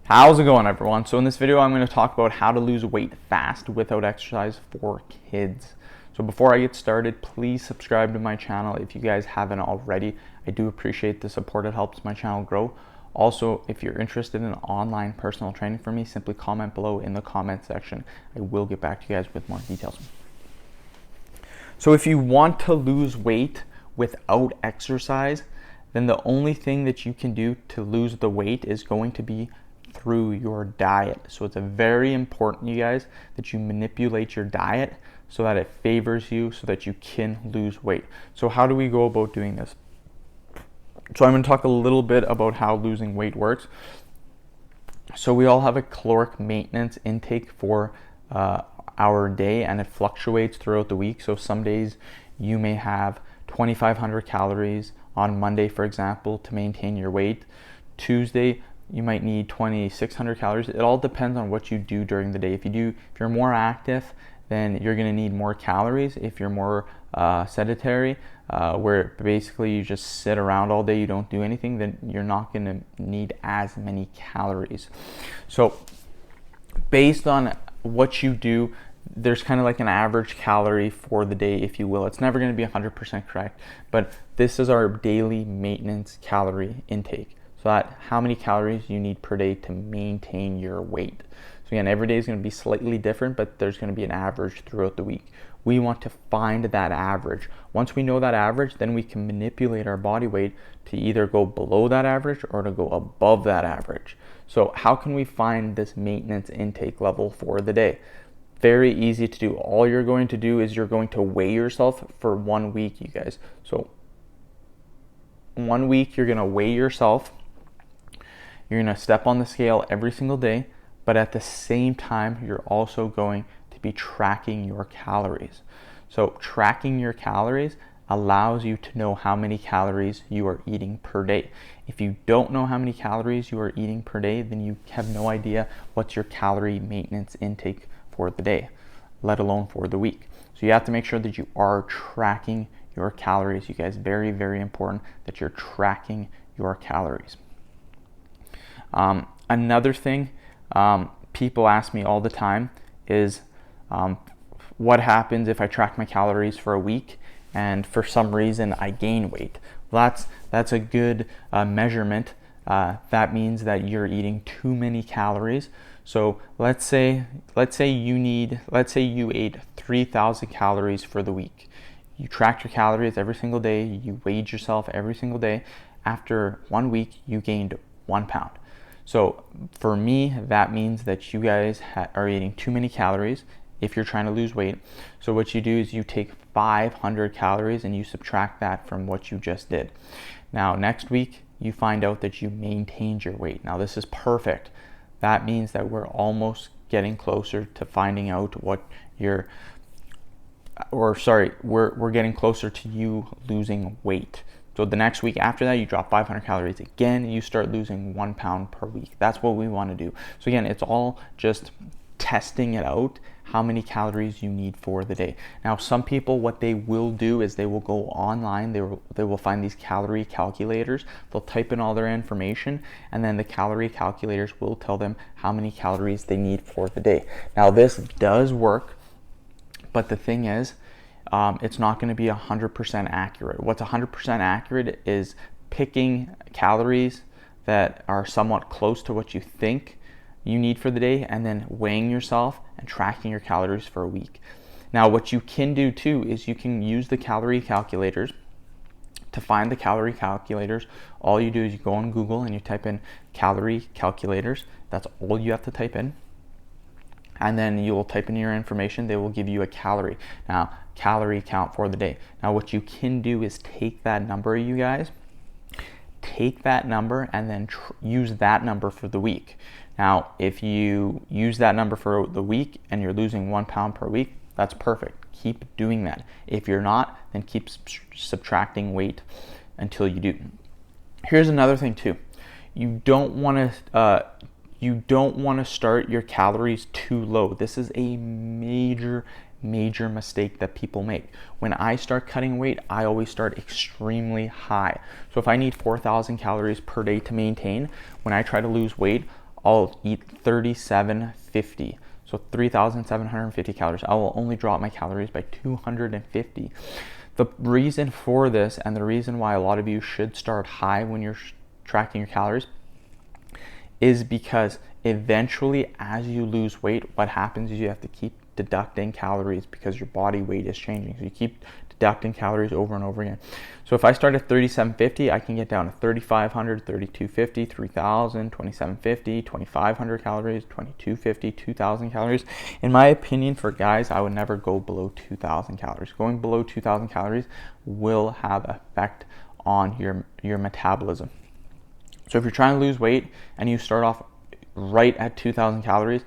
How's it going, everyone? So in this video I'm going to talk about how to lose weight fast without exercise for kids. So before I get started, please subscribe to my channel if you guys haven't already. I do appreciate the support. It helps my channel grow. Also, if you're interested in online personal training from me, simply comment below in the comment section. I will get back to you guys with more details. So if you want to lose weight without exercise, then the only thing that you can do to lose the weight is going to be through your diet. So it's very important, you guys, that you manipulate your diet so that it favors you so that you can lose weight. So how do we go about doing this? So I'm going to talk a little bit about how losing weight works. So we all have a caloric maintenance intake for our day, and it fluctuates throughout the week. So some days you may have 2,500 calories on Monday, for example, to maintain your weight. Tuesday, you might need 2,600 calories. It all depends on what you do during the day. If you're more active, then you're going to need more calories. If you're more sedentary, where basically you just sit around all day, you don't do anything, then you're not going to need as many calories. So based on what you do, there's kind of like an average calorie for the day, if you will. It's never going to be 100% correct, but this is our daily maintenance calorie intake. So that how many calories you need per day to maintain your weight. So again, every day is going to be slightly different, but there's going to be an average throughout the week. We want to find that average. Once we know that average, then we can manipulate our body weight to either go below that average or to go above that average. So how can we find this maintenance intake level for the day? Very easy to do. All you're going to do is you're going to weigh yourself for 1 week, you guys. So 1 week you're going to weigh yourself. You're going to step on the scale every single day, but at the same time, you're also going to be tracking your calories. So tracking your calories allows you to know how many calories you are eating per day. If you don't know how many calories you are eating per day, then you have no idea what's your calorie maintenance intake for the day, let alone for the week. So you have to make sure that you are tracking your calories, you guys. Very, very important that you're tracking your calories. Another thing people ask me all the time is what happens if I track my calories for a week and for some reason I gain weight? Well, that's a good measurement. That means that you're eating too many calories. So let's say you ate 3,000 calories for the week. You tracked your calories every single day. You weighed yourself every single day. After 1 week, you gained 1 pound. So for me, that means that you guys are eating too many calories if you're trying to lose weight. So what you do is you take 500 calories and you subtract that from what you just did. Now, next week, you find out that you maintained your weight. Now, this is perfect. That means that we're almost getting closer to finding out what we're getting closer to you losing weight. So the next week after that, you drop 500 calories again, you start losing 1 pound per week. That's what we want to do. So again, it's all just testing it out, how many calories you need for the day. Now, some people, what they will do is they will go online, they will find these calorie calculators, they'll type in all their information, and then the calorie calculators will tell them how many calories they need for the day. Now, this does work, but the thing is, it's not going to be 100% accurate. What's 100% accurate is picking calories that are somewhat close to what you think you need for the day, and then weighing yourself and tracking your calories for a week. Now, what you can do too is you can use the calorie calculators. To find the calorie calculators, all you do is you go on Google and you type in calorie calculators. That's all you have to type in. And then you will type in your information. They will give you a calorie count for the day. Now, what you can do is take that number, you guys, take that number and then use that number for the week. Now, if you use that number for the week and you're losing 1 pound per week, that's perfect. Keep doing that. If you're not, then keep subtracting weight until you do. Here's another thing too. You don't want to start your calories too low. This is a major mistake that people make. When I start cutting weight, I always start extremely high. So if I need 4,000 calories per day to maintain, when I try to lose weight, I'll eat 3750. So 3,750 calories. I will only drop my calories by 250. The reason for this, and the reason why a lot of you should start high when you're tracking your calories, is because eventually as you lose weight, what happens is you have to keep deducting calories because your body weight is changing. So you keep deducting calories over and over again. So if I start at 3750, I can get down to 3500, 3250, 3000, 2750, 2500 calories, 2250, 2000 calories. In my opinion, for guys, I would never go below 2000 calories. Going below 2000 calories will have effect on your metabolism. So if you're trying to lose weight and you start off right at 2000 calories,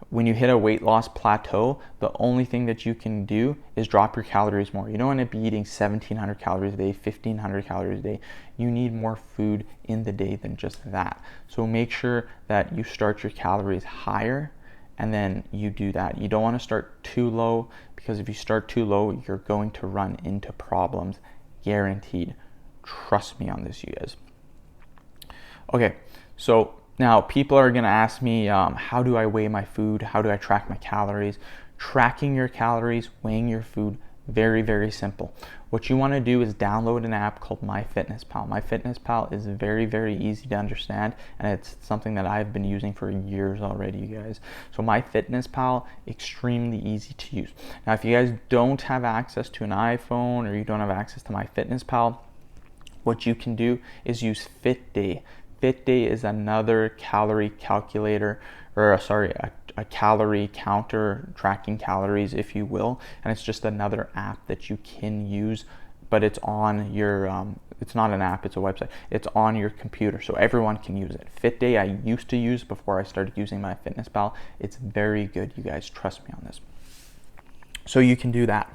when you hit a weight loss plateau, the only thing that you can do is drop your calories more. You don't want to be eating 1700 calories a day, 1500 calories a day. You need more food in the day than just that. So make sure that you start your calories higher and then you do that. You don't want to start too low, because if you start too low, you're going to run into problems, guaranteed. Trust me on this, you guys. Okay, so now people are going to ask me, how do I weigh my food? How do I track my calories? Tracking your calories, weighing your food, very, very simple. What you want to do is download an app called MyFitnessPal. MyFitnessPal is very, very easy to understand, and it's something that I've been using for years already, you guys. So MyFitnessPal, extremely easy to use. Now, if you guys don't have access to an iPhone or you don't have access to MyFitnessPal, what you can do is use FitDay. FitDay is another calorie calculator, or a calorie counter, tracking calories, if you will, and it's just another app that you can use, but it's on your it's not an app, it's a website. It's on your computer, so everyone can use it. FitDay I used to use before I started using MyFitnessPal. It's very good, you guys, trust me on this. So you can do that.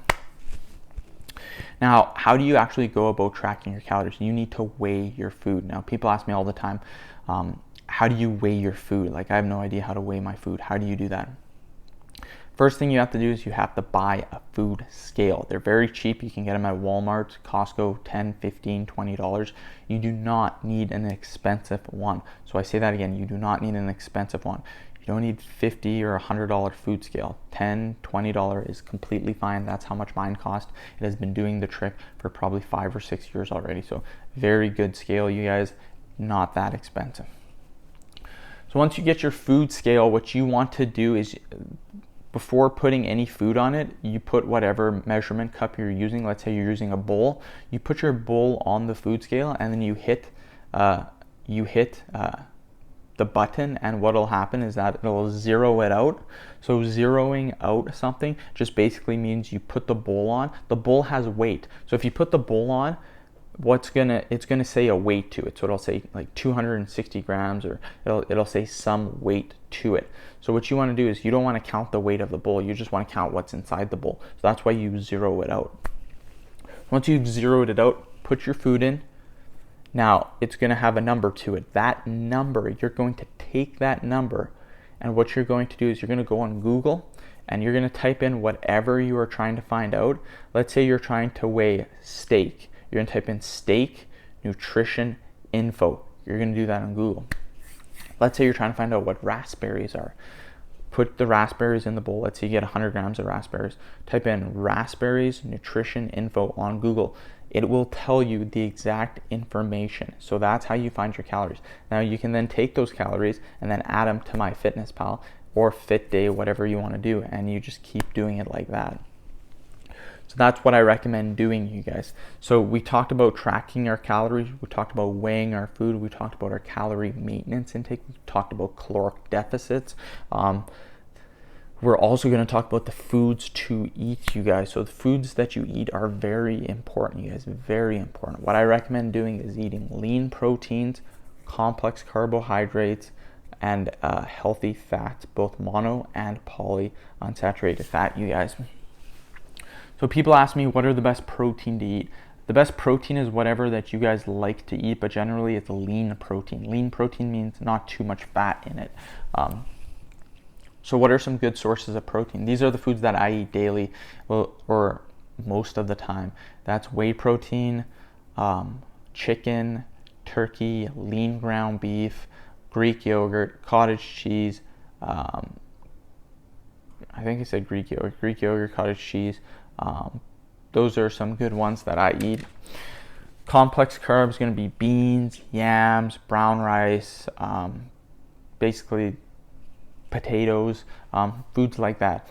Now, how do you actually go about tracking your calories? You need to weigh your food. Now, people ask me all the time, how do you weigh your food? Like, I have no idea how to weigh my food. How do you do that? First thing you have to do is you have to buy a food scale. They're very cheap. You can get them at Walmart, Costco, $10, $15, $20. You do not need an expensive one. So I say that again, you do not need an expensive one. You don't need $50 or $100 food scale. $10, $20 is completely fine. That's how much mine cost. It has been doing the trick for probably 5 or 6 years already. So very good scale, you guys, not that expensive. So once you get your food scale, what you want to do is, before putting any food on it, you put whatever measurement cup you're using. Let's say you're using a bowl. You put your bowl on the food scale, and then you hit the button, and what'll happen is that it'll zero it out. So zeroing out something just basically means you put the bowl on. The bowl has weight. So if you put the bowl on, it's gonna say a weight to it. So it'll say like 260 grams, or it'll say some weight to it. So what you want to do is, you don't want to count the weight of the bowl. You just want to count what's inside the bowl. So that's why you zero it out. Once you've zeroed it out, put your food in. Now, it's going to have a number to it. That number, you're going to take that number, and what you're going to do is you're going to go on Google, and you're going to type in whatever you are trying to find out. Let's say you're trying to weigh steak. You're going to type in steak nutrition info. You're going to do that on Google. Let's say you're trying to find out what raspberries are. Put the raspberries in the bowl. Let's say you get 100 grams of raspberries. Type in raspberries nutrition info on Google. It will tell you the exact information. So that's how you find your calories. Now you can then take those calories and then add them to MyFitnessPal or FitDay, whatever you want to do, and you just keep doing it like that. So that's what I recommend doing, you guys. So we talked about tracking our calories, we talked about weighing our food, we talked about our calorie maintenance intake, we talked about caloric deficits. We're also going to talk about the foods to eat, you guys. So the foods that you eat are very important, you guys, very important. What I recommend doing is eating lean proteins, complex carbohydrates, and healthy fats, both mono and polyunsaturated fat, you guys. So people ask me, what are the best protein to eat? The best protein is whatever that you guys like to eat, but generally it's lean protein. Lean protein means not too much fat in it. So what are some good sources of protein? These are the foods that I eat daily, or most of the time. That's whey protein, chicken, turkey, lean ground beef, Greek yogurt, cottage cheese. I think I said Greek yogurt, cottage cheese. Those are some good ones that I eat. Complex carbs going to be beans, yams, brown rice, basically potatoes, foods like that.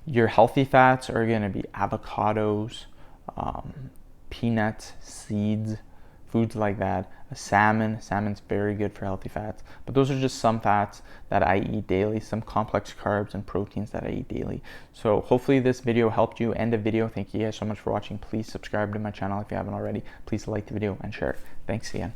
Your healthy fats are going to be avocados, peanuts, seeds, foods like that. Salmon's very good for healthy fats. But those are just some fats that I eat daily, some complex carbs and proteins that I eat daily. So hopefully this video helped you. End the video. Thank you guys so much for watching. Please subscribe to my channel if you haven't already. Please like the video and share it. Thanks again.